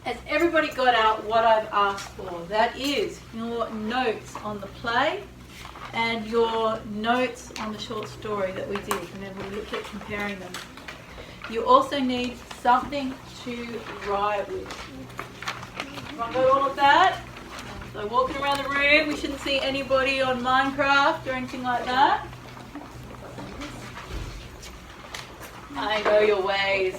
Has everybody got out what I've asked for? That is your notes on the play and your notes on the short story that we did, and then we looked at comparing them. You also need something to write with. Everyone got all of that? So walking around the room, we shouldn't see anybody on Minecraft or anything like that. I know your ways.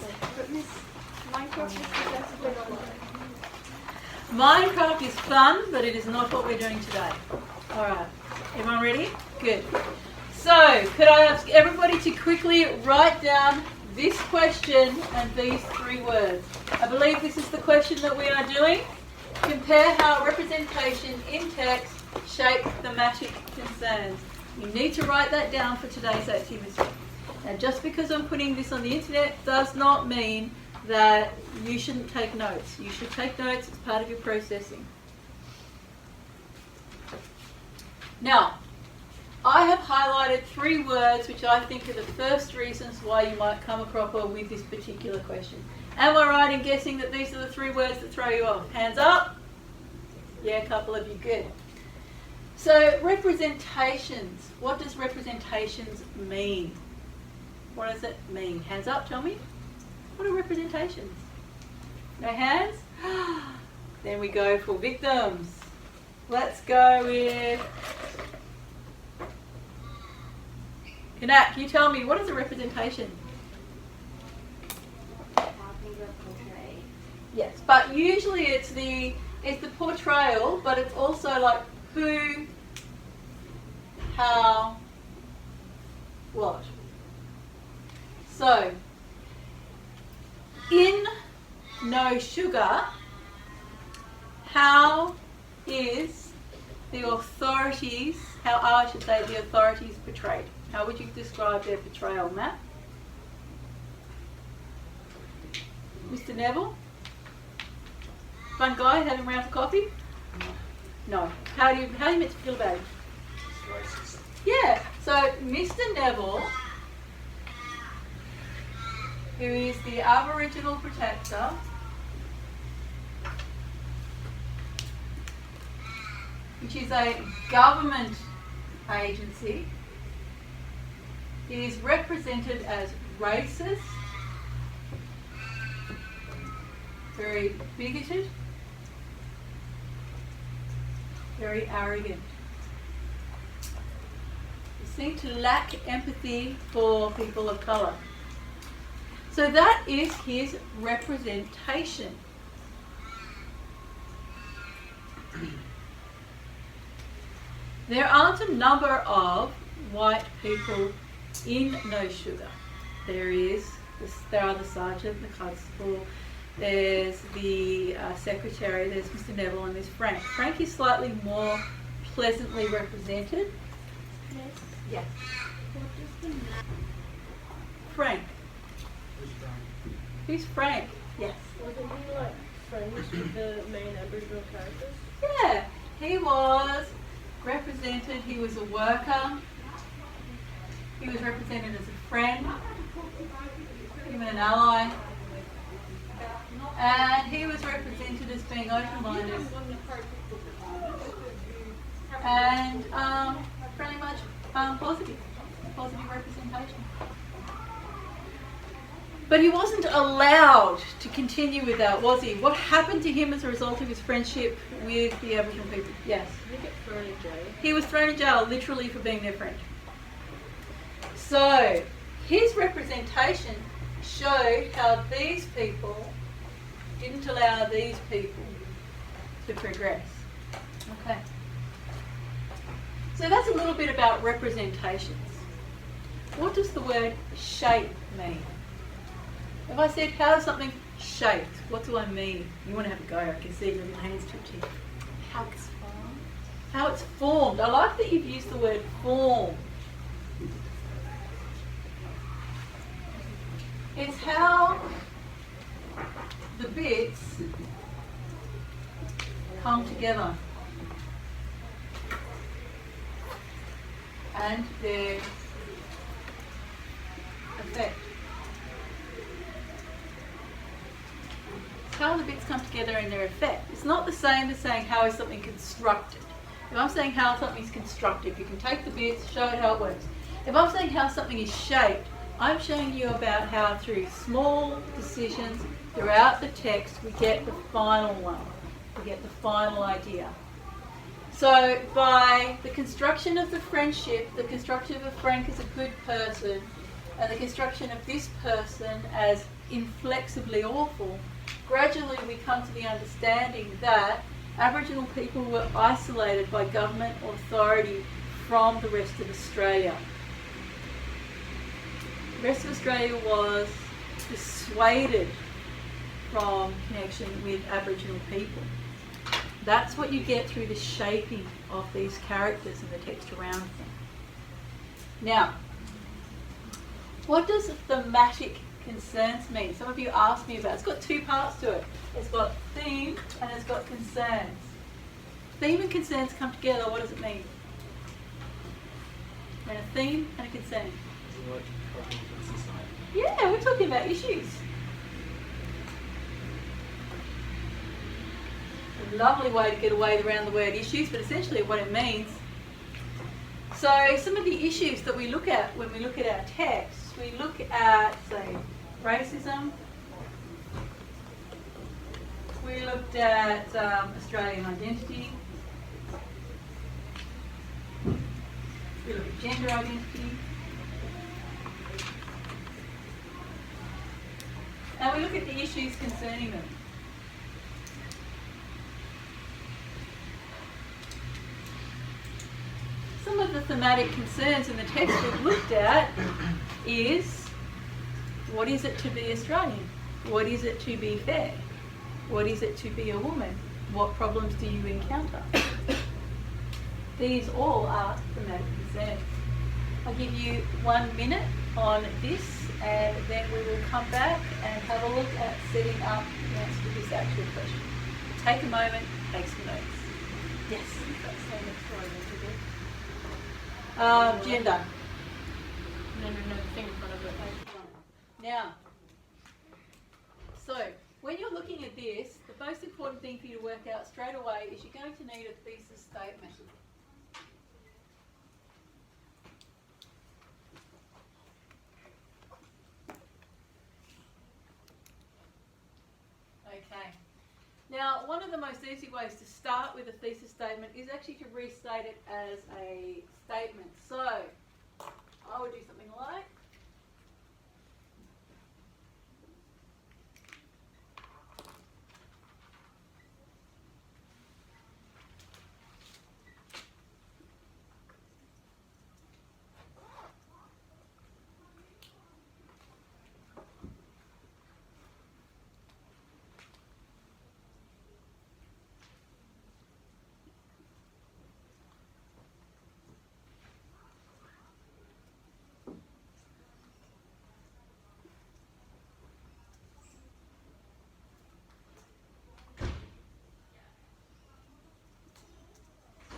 Minecraft is fun, but it is not what we're doing today. Alright, everyone ready? Good. So, could I ask everybody to quickly write down this question and these 3 words? I believe this is the question that we are doing. Compare how representation in text shapes thematic concerns. You need to write that down for today's activity. Now, just because I'm putting this on the internet does not mean that you shouldn't take notes. You should take notes as part of your processing. Now, I have highlighted 3 words which I think are the first reasons why you might come across with this particular question. Am I right in guessing that these are the 3 words that throw you off? Hands up. Yeah, a couple of you, good. So, representations. What does representations mean? What does it mean? Hands up, tell me. What are representations? No hands? Then we go for victims. Let's go with... Kanak, you tell me, what is a representation? Yes, but usually it's the portrayal, but it's also like who, how, what. So, in No Sugar, how is the authorities, how are, I should say, the authorities portrayed? How would you describe their portrayal, Matt? Mr. Neville? Fun guy having rounds of coffee? No. How do you meant to feel about it? Racist. Yeah. So Mr. Neville, who is the Aboriginal protector, which is a government agency, is represented as racist, very bigoted, very arrogant. You seem to lack empathy for people of colour. So that is his representation. There aren't a number of white people in No Sugar. There are the sergeant, the constable, there's the secretary, there's Mr. Neville, and there's Frank. Frank is slightly more pleasantly represented. Yes. Yes. What is the name? Frank. Who's Frank? Yes. Wasn't he like friends with the main Aboriginal characters? Yeah, he was represented, he was a worker, he was represented as a friend, even an ally, and he was represented as being open-minded and pretty much positive representation. But he wasn't allowed to continue with that, was he? What happened to him as a result of his friendship with the Aboriginal people? Yes? Did he get thrown in jail? He was thrown in jail, literally, for being their friend. So, his representation showed how these people didn't allow these people to progress. Okay. So that's a little bit about representations. What does the word shape mean? If I said, how is something shaped, what do I mean? You want to have a go, I can see your hands twitching. How it's formed. How it's formed. I like that you've used the word form. It's how the bits come together and their effect. It's how how the bits come together and their effect. It's not the same as saying how is something constructed. If I'm saying how something's constructed, you can take the bits, show it how it works. If I'm saying how something is shaped, I'm showing you about how through small decisions throughout the text we get the final one, we get the final idea. So by the construction of the friendship, the construction of Frank as a good person, and the construction of this person as inflexibly awful, gradually we come to the understanding that Aboriginal people were isolated by government authority from the rest of Australia. The rest of Australia was dissuaded from connection with Aboriginal people. That's what you get through the shaping of these characters and the text around them. Now, what does thematic concerns mean? Some of you asked me about it. It's got two parts to it. It's got theme and it's got concerns. Theme and concerns come together. What does it mean? And a theme and a concern. Yeah, we're talking about issues. A lovely way to get away around the word issues, but essentially what it means. So some of the issues that we look at when we look at our texts, we look at, say, racism. We looked at Australian identity. We look at gender identity. And we look at the issues concerning them. Some of the thematic concerns in the text we've looked at is, what is it to be Australian? What is it to be fair? What is it to be a woman? What problems do you encounter? These all are thematic concerns. I'll give you 1 minute on this and then we will come back and have a look at setting up the answer to this actual question. Take a moment, take some notes. Yes? Gender. No, thing in front of it. Now, so when you're looking at this, the most important thing for you to work out straight away is you're going to need a thesis statement. Okay. Now, one of the most easy ways to start with a thesis statement is actually to restate it as a statement. So, I would do something like,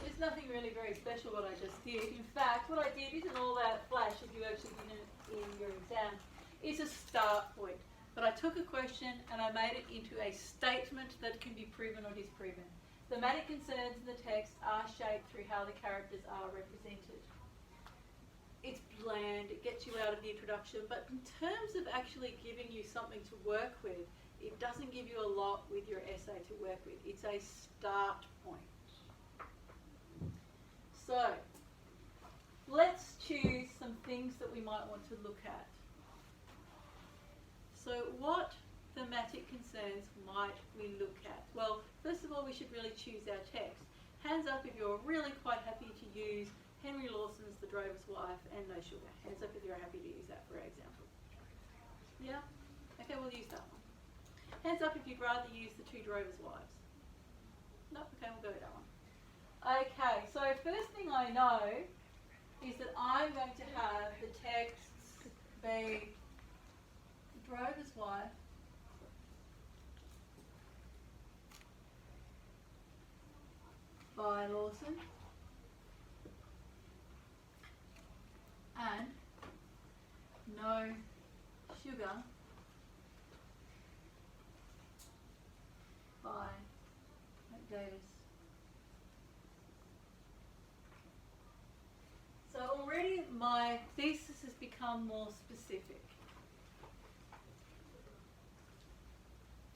there's nothing really very special what I just did. In fact, what I did isn't all that flash if you actually did it in your exam. It's a start point. But I took a question and I made it into a statement that can be proven or disproven. Thematic concerns in the text are shaped through how the characters are represented. It's bland, it gets you out of the introduction, but in terms of actually giving you something to work with, it doesn't give you a lot with your essay to work with. It's a start point. So, let's choose some things that we might want to look at. So, what thematic concerns might we look at? Well, first of all, we should really choose our text. Hands up if you're really quite happy to use Henry Lawson's The Drover's Wife and No Sugar. Hands up if you're happy to use that for example. Yeah? Okay, we'll use that one. Hands up if you'd rather use The Two Drovers' Wives. No? Okay, we'll go with that one. Okay, so first thing I know is that I'm going to have the texts be The Drover's Wife by Lawson and No Sugar Okay, thesis has become more specific.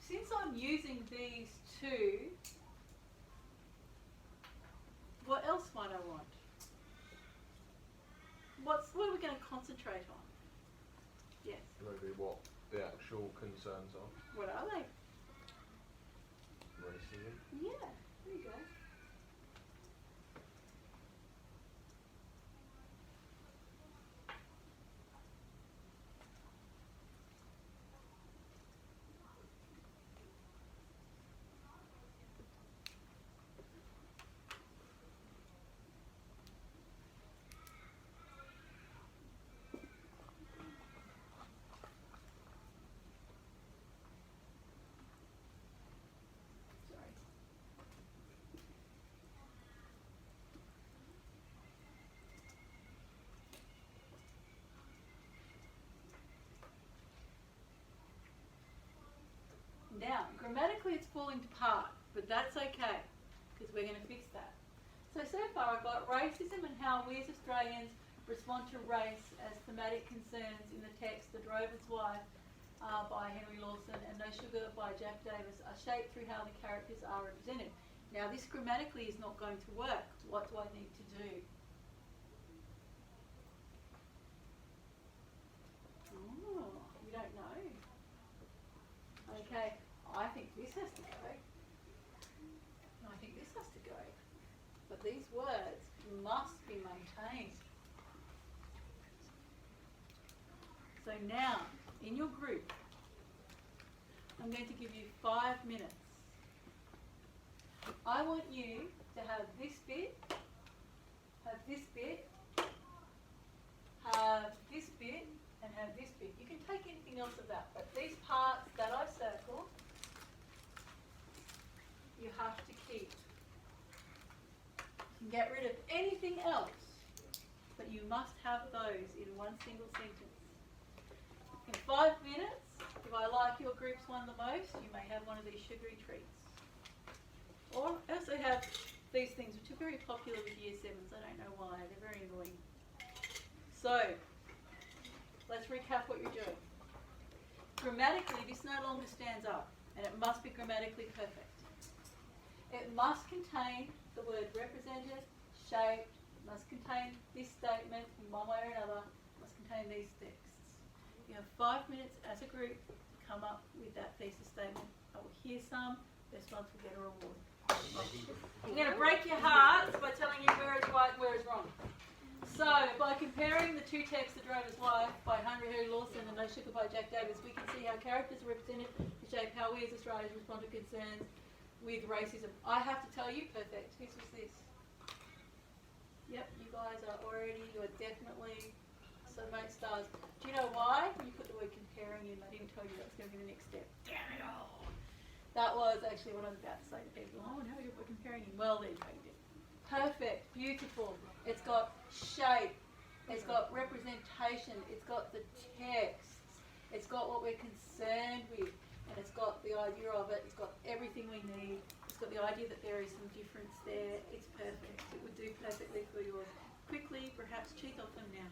Since I'm using these two, what else might I want? What are we going to concentrate on? Yes. Maybe what the actual concerns are. What are they? Racism. Yeah, there you go. Sorry. Now, grammatically it's falling apart, but that's okay, because we're going to fix that. So far I've got racism and how we as Australians respond to race as thematic concerns in the text The Drover's Wife by Henry Lawson and No Sugar by Jack Davis are shaped through how the characters are represented. Now this grammatically is not going to work. What do I need to do? Oh, you don't know? Okay, I think this has to go. And I think this has to go. But these words must be maintained. So now, in your group, I'm going to give you 5 minutes. I want you to have this bit, have this bit, have this bit, and have this bit. You can take anything else of that, but these parts that I've circled, you have to keep. You can get rid of anything else, but you must have those in one single sentence. In 5 minutes, if I like your group's one the most, you may have one of these sugary treats. Or I also have these things which are very popular with Year 7s. I don't know why, they're very annoying. So, let's recap what you're doing. Grammatically, this no longer stands up, and it must be grammatically perfect. It must contain the word represented, shaped, must contain this statement in one way or another, must contain these texts. You have 5 minutes as a group to come up with that thesis statement. I will hear some, best ones will get a reward. I'm going to break your hearts by telling you where is right and where is wrong. So, by comparing the two texts, The Drover's Wife by Henry Lawson and No Sugar by Jack Davis, we can see how characters are represented to shape how we as Australians respond to concerns with racism. I have to tell you, perfect. Whose was this? Yep, you guys are already, you are definitely so mate stars. Do you know why? When you put the word comparing in, I didn't tell you that was going to be the next step. Damn it all. That was actually what I was about to say to people. Oh, no, you're comparing in. Well, there you go. Perfect, beautiful. It's got shape, it's got representation, it's got the texts, it's got what we're concerned with, and it's got the idea of it, it's got everything we need, it's got the idea that there is some difference there. It's perfect. It would do perfectly for yours. Quickly, perhaps cheat off them now.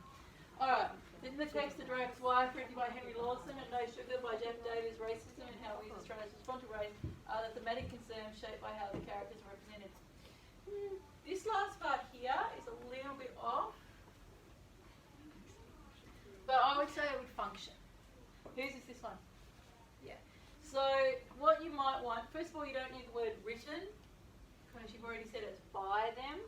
Alright, in the text, The Drover's Wife, written by Henry Lawson and No Sugar by Jack Davis, racism and how we as Australians respond to race are the thematic concerns shaped by how the characters are represented. This last part here is a little bit off, but I would say it would function. Whose is this one? Yeah. So what you might want, first of all, you don't need the word written, because you've already said it's by them.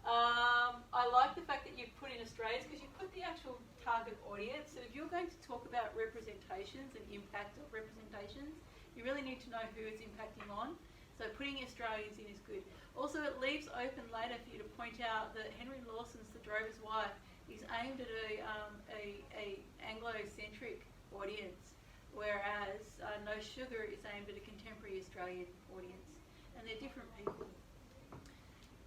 I like the fact that you've put in Australians, because you've put the actual target audience. So if you're going to talk about representations and impact of representations, you really need to know who it's impacting on. So putting Australians in is good. Also, it leaves open later for you to point out that Henry Lawson's The Drover's Wife is aimed at a Anglo-centric audience, whereas No Sugar is aimed at a contemporary Australian audience, and they're different people.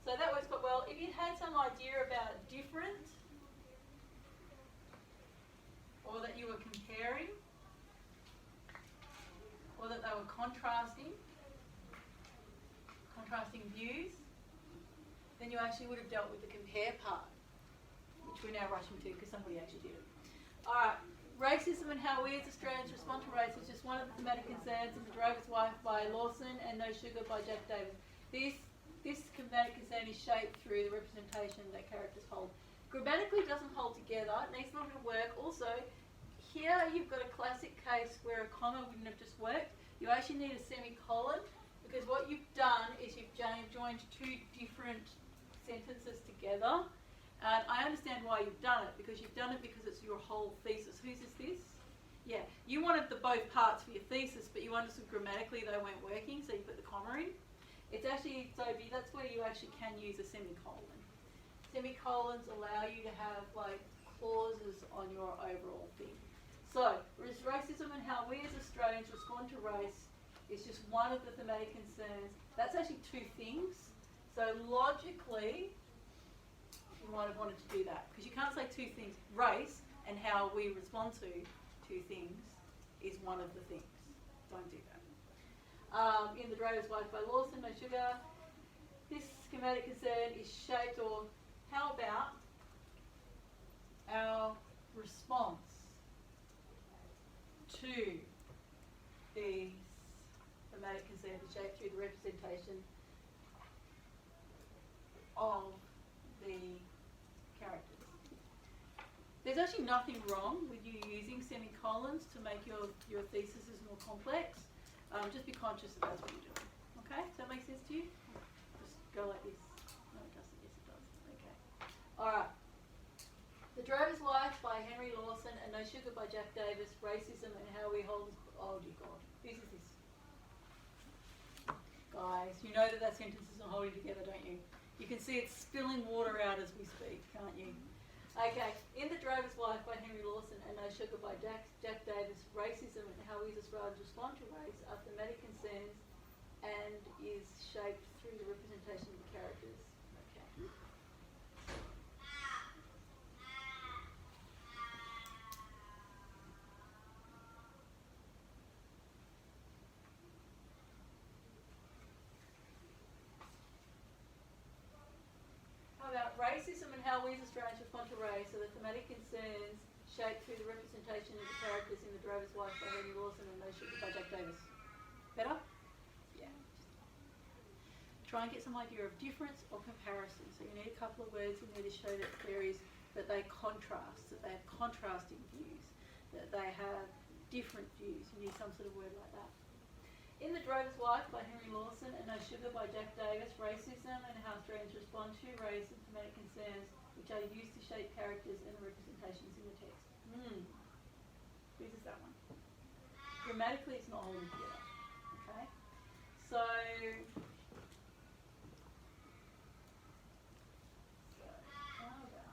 So that works quite well. If you had some idea about different, or that you were comparing, or that they were contrasting views, then you actually would have dealt with the compare part, which which we're now rushing to because somebody actually did it. Alright, racism and how we as Australians respond to race is just one of the thematic concerns in The Drover's Wife by Lawson and No Sugar by Jack Davis. This thematic concern is shaped through the representation that characters hold. Grammatically it doesn't hold together, it needs a little bit of work. Also, here you've got a classic case where a comma wouldn't have just worked. You actually need a semicolon because what you've done is you've joined two different sentences together. And I understand why you've done it, because it's your whole thesis. Whose is this? Yeah, you wanted the both parts for your thesis, but you understood grammatically they weren't working, so you put the comma in. It's actually, so that's where you actually can use a semicolon. Semicolons allow you to have like clauses on your overall thing. So, racism and how we as Australians respond to race is just one of the thematic concerns. That's actually two things. So logically, you might have wanted to do that, because you can't say two things. Race and how we respond to two things is one of the things. Don't do that. In The Drover's Wife by Lawson, No Sugar, this schematic concern is shaped, or how about our response to these thematic concerns is shaped through the representation of the characters. There's actually nothing wrong with you using semicolons to make your theses more complex. Just be conscious that that's what you're doing. Okay? Does that make sense to you? Just go like this. No, it doesn't. Yes, it does. Okay. Alright. The Drover's Wife by Henry Lawson and No Sugar by Jack Davis, Racism and How We Hold... Oh, dear God. Whose is this? Guys, you know that sentence isn't holding together, don't you? You can see it's spilling water out as we speak, can't you? Okay, in The Drover's Wife by Henry Lawson and No Sugar by Jack Davis, racism and how we as Australians respond to race are thematic concerns and is shaped through the representation of the characters. Okay. How about racism and how we as Australians respond to race are the thematic concerns shaped through the representation of the characters in The Drover's Wife by Henry Lawson and No Sugar by Jack Davis. Better? Yeah. Try and get some idea of difference or comparison. So you need a couple of words in there to show that they contrast, that they have contrasting views, that they have different views. You need some sort of word like that. In The Drover's Wife by Henry Lawson and No Sugar by Jack Davis, racism and how Australians respond to race and thematic concerns which are used to shape characters and representations in the text. Whose is that one? Grammatically it's not holding together. Okay? So how about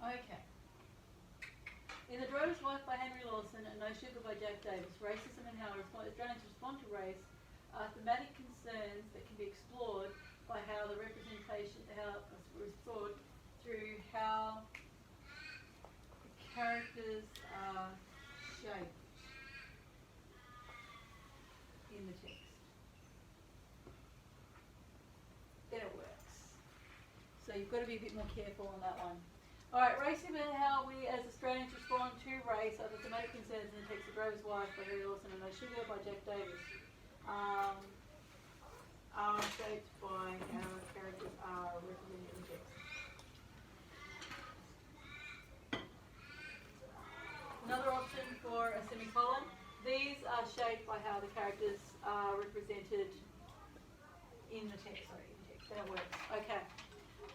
okay. In The Drover's Wife by Henry Lawson and No Sugar by Jack Davis, racism and how Australians respond to race are thematic concerns that can be explored by how the representation, explored through how the characters are shaped in the text. Then it works. So you've got to be a bit more careful on that one. Alright, racism and how we as Australians respond to race are the thematic concerns in the text of Drover's Wife by Henry Lawson and No Sugar by Jack Davis. Are shaped by how characters are represented in the text. Another option for a semicolon. These are shaped by how the characters are represented in the text. Sorry, in the text. That works. Okay.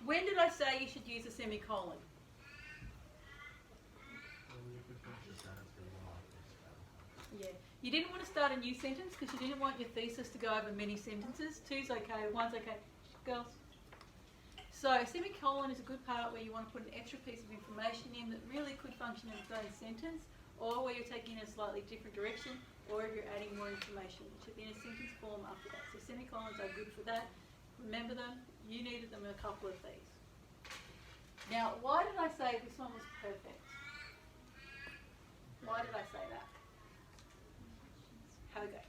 When did I say you should use a semicolon? Yeah. You didn't want to start a new sentence because you didn't want your thesis to go over many sentences. 2's okay, 1's okay. Girls. So semicolon is a good part where you want to put an extra piece of information in that really could function in its own sentence, or where you're taking it a slightly different direction, or if you're adding more information, which should be in a sentence form after that. So semicolons are good for that. Remember them. You needed them in a couple of these. Now, why did I say this one was perfect? Why did I say that? Have a go.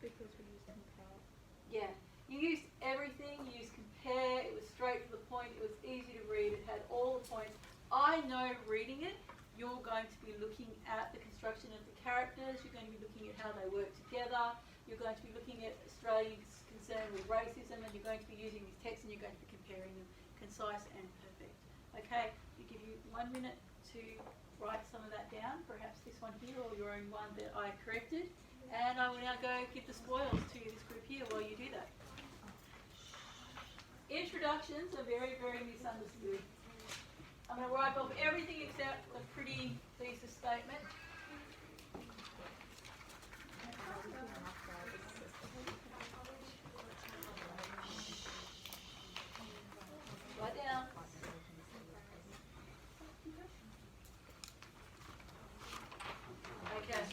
Because we use compare. Yeah. You used everything. You used compare. It was straight to the point. It was easy to read. It had all the points. I know reading it, you're going to be looking at the construction of the characters. You're going to be looking at how they work together. You're going to be looking at Australia's concern with racism, and you're going to be using these texts and you're going to be comparing them concise and perfect. Okay, we give you 1 minute to write some of that down, perhaps this one here or your own one that I corrected. And I will now go give the spoils to this group here while you do that. Introductions are very, very misunderstood. I'm going to wipe off everything except the pretty thesis statement. Write down. Okay.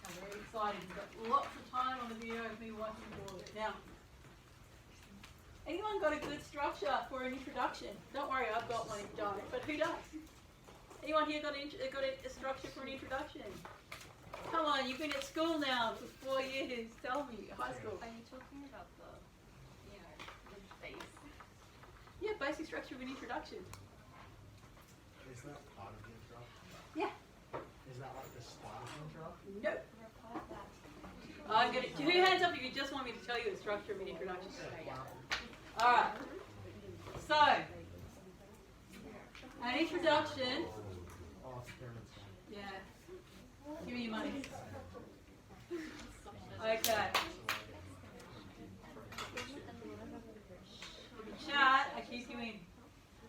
I'm very excited. We've got lots of time on the video of me watching all of it. Now, anyone got a good structure for an introduction? Don't worry, I've got one if you don't, but who does? Anyone here got a structure for an introduction? Come on, you've been at school now for 4 years. Tell me, high school. Are you talking about the face? Yeah, basic structure of an introduction. Is that part of the intro? Yeah. Is that like the start of the intro? No. I'm gonna. Who hands up if you just want me to tell you the structure of an introduction? All right. So, an introduction. Oh, experiments. Yeah. Give me your money. Okay. Chat. I keep you in.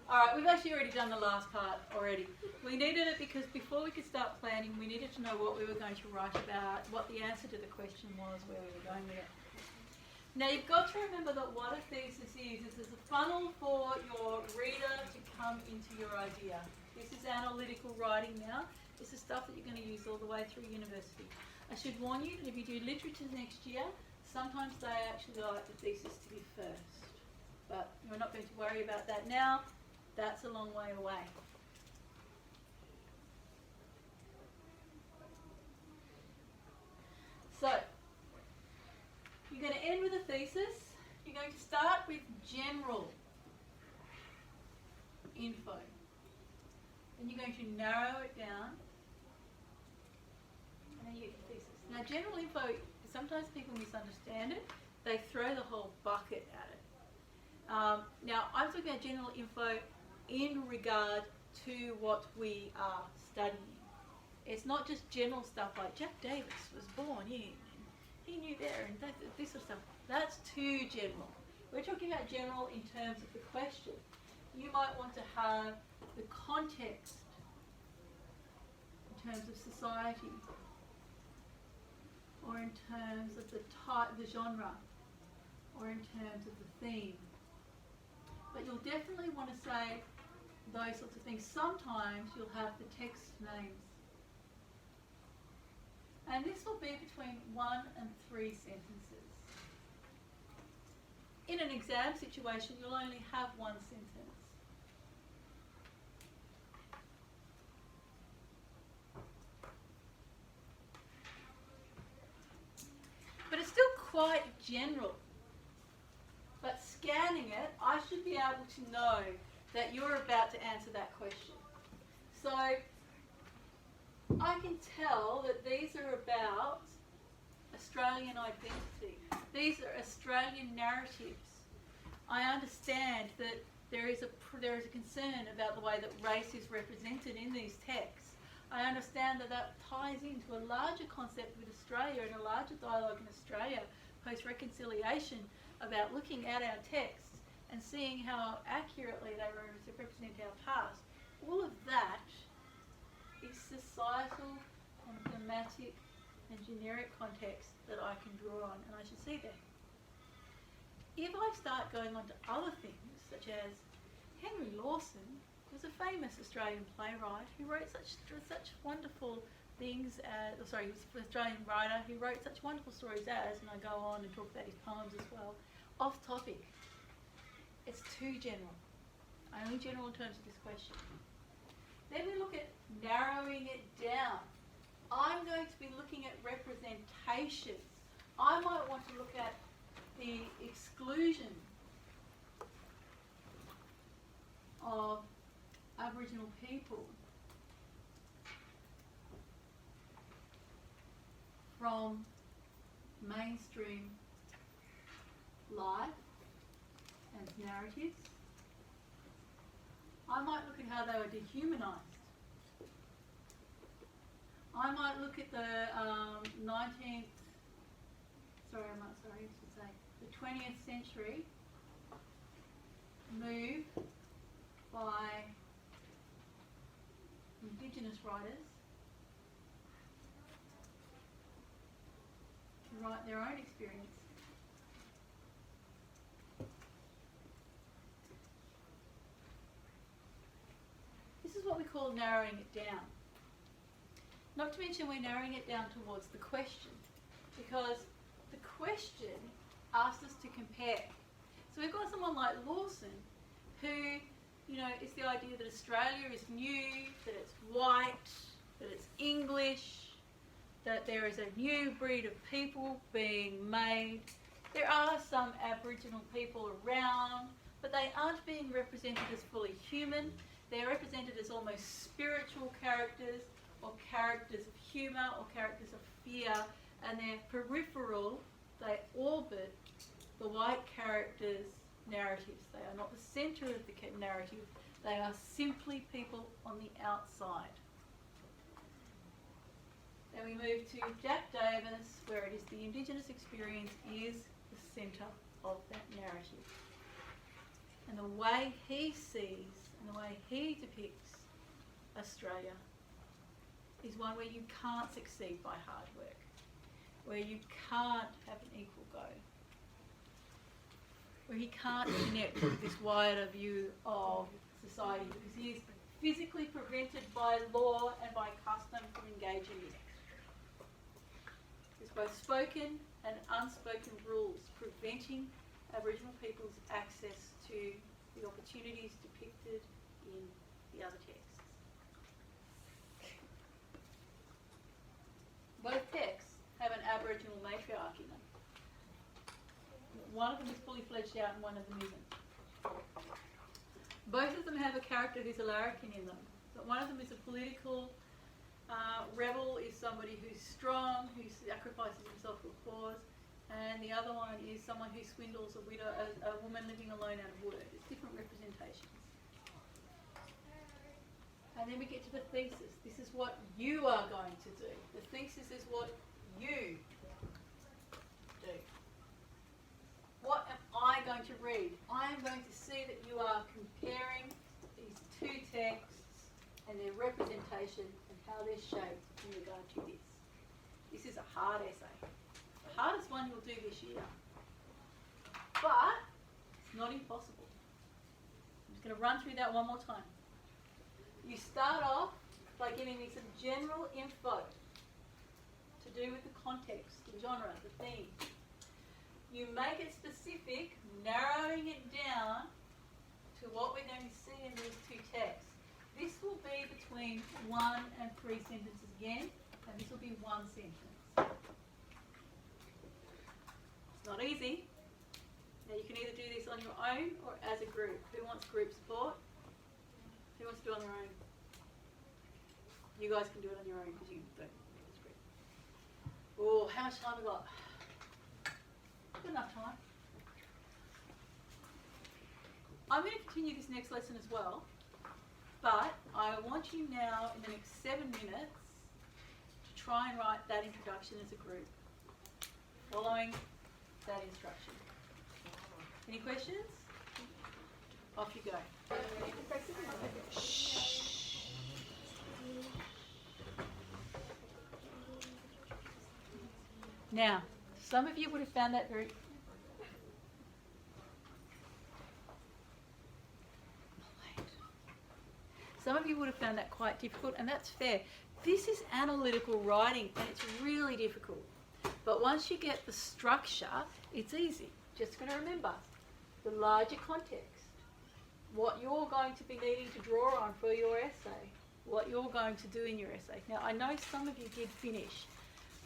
All right, we've actually already done the last part already. We needed it because before we could start planning, we needed to know what we were going to write about, what the answer to the question was, where we were going with it. Now, you've got to remember that what a thesis is a funnel for your reader to come into your idea. This is analytical writing now. This is stuff that you're going to use all the way through university. I should warn you that if you do literature next year, sometimes they actually like the thesis to be first. But you're not going to worry about that now. That's a long way away. So, you're going to end with a thesis. You're going to start with general info. Then you're going to narrow it down. And then you get your thesis. Now, general info, sometimes people misunderstand it. They throw the whole bucket at it. Now, I'm talking about general info in regard to what we are studying. It's not just general stuff like Jack Davis was born in, and he knew there, and this sort of stuff. That's too general. We're talking about general in terms of the question. You might want to have the context in terms of society, or in terms of the type, the genre, or in terms of the theme. But you'll definitely want to say those sorts of things. Sometimes you'll have the text names. And this will be between 1 and 3 sentences. In an exam situation, you'll only have 1 sentence. But it's still quite general. But scanning it, I should be able to know that you're about to answer that question. So I can tell that these are about Australian identity. These are Australian narratives. I understand that there is a concern about the way that race is represented in these texts. I understand that that ties into a larger concept with Australia and a larger dialogue in Australia post-reconciliation about looking at our texts and seeing how accurately they represent our past. All of that thematic and generic context that I can draw on, and I should see there. If I start going on to other things, such as Henry Lawson was a famous Australian playwright who wrote such wonderful things as, he was an Australian writer who wrote such wonderful stories as, and I go on and talk about his poems as well, off topic. It's too general. Only general in terms of this question. Then we look at narrowing it down. I'm going to be looking at representations. I might want to look at the exclusion of Aboriginal people from mainstream life and narratives. I might look at how they were dehumanised. I might look at the 20th century move by Indigenous writers to write their own experience. This is what we call narrowing it down. Not to mention we're narrowing it down towards the question, because the question asks us to compare. So we've got someone like Lawson who, it's the idea that Australia is new, that it's white, that it's English, that there is a new breed of people being made. There are some Aboriginal people around, but they aren't being represented as fully human. They're represented as almost spiritual characters, or characters of humour, or characters of fear, and they're peripheral. They orbit the white characters' narratives. They are not the centre of the narrative. They are simply people on the outside. Then we move to Jack Davis, where it is the Indigenous experience is the centre of that narrative. And the way he sees and the way he depicts Australia is one where you can't succeed by hard work, where you can't have an equal go, where he can't connect with this wider view of society because he is physically prevented by law and by custom from engaging in it. There's both spoken and unspoken rules preventing Aboriginal people's access to the opportunities depicted in the other texts. Both texts have an Aboriginal matriarch in them. One of them is fully fledged out and one of them isn't. Both of them have a character who's a larrikin in them. But one of them is a political rebel, is somebody who's strong, who sacrifices himself for a cause, and the other one is someone who swindles a widow, a woman living alone out of work. It's different representations. And then we get to the thesis. This is what you are going to do. The thesis is what you do. What am I going to read? I am going to see that you are comparing these two texts and their representation and how they're shaped in regard to this. This is a hard essay. The hardest one you'll do this year. But it's not impossible. I'm just going to run through that one more time. You start off by giving me some general info to do with the context, the genre, the theme. You make it specific, narrowing it down to what we're going to see in these two texts. This will be between 1 and 3 sentences again, and this will be one sentence. It's not easy. Now you can either do this on your own or as a group. Who wants group support? Who wants to do it on their own? You guys can do it on your own because you don't. It's great. Oh, how much time have we got? Good enough time. I'm going to continue this next lesson as well, but I want you now in the next 7 minutes to try and write that introduction as a group, following that instruction. Any questions? Off you go. Now, some of you would have found that very... Some of you would have found that quite difficult, and that's fair. This is analytical writing, and it's really difficult. But once you get the structure, it's easy. Just going to remember the larger context, what you're going to be needing to draw on for your essay, what you're going to do in your essay. Now, I know some of you did finish.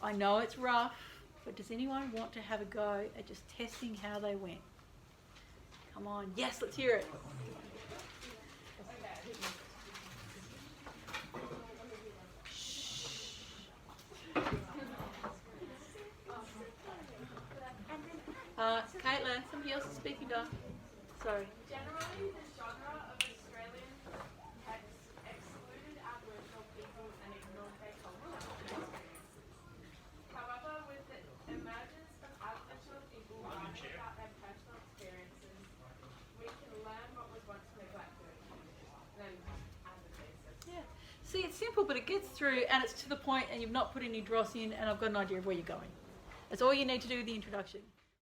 I know it's rough, but does anyone want to have a go at just testing how they went? Come on. Yes, let's hear it. Caitlin, somebody else is speaking to. Sorry. Generally, the genre of Australian text excluded Aboriginal people and ignored their cultural experiences. However, with the emergence of Aboriginal people writing about their personal experiences, we can learn what was once neglected and as a thesis. Yeah. See, it's simple, but it gets through, and it's to the point, and you've not put any dross in, and I've got an idea of where you're going. That's all you need to do with the introduction.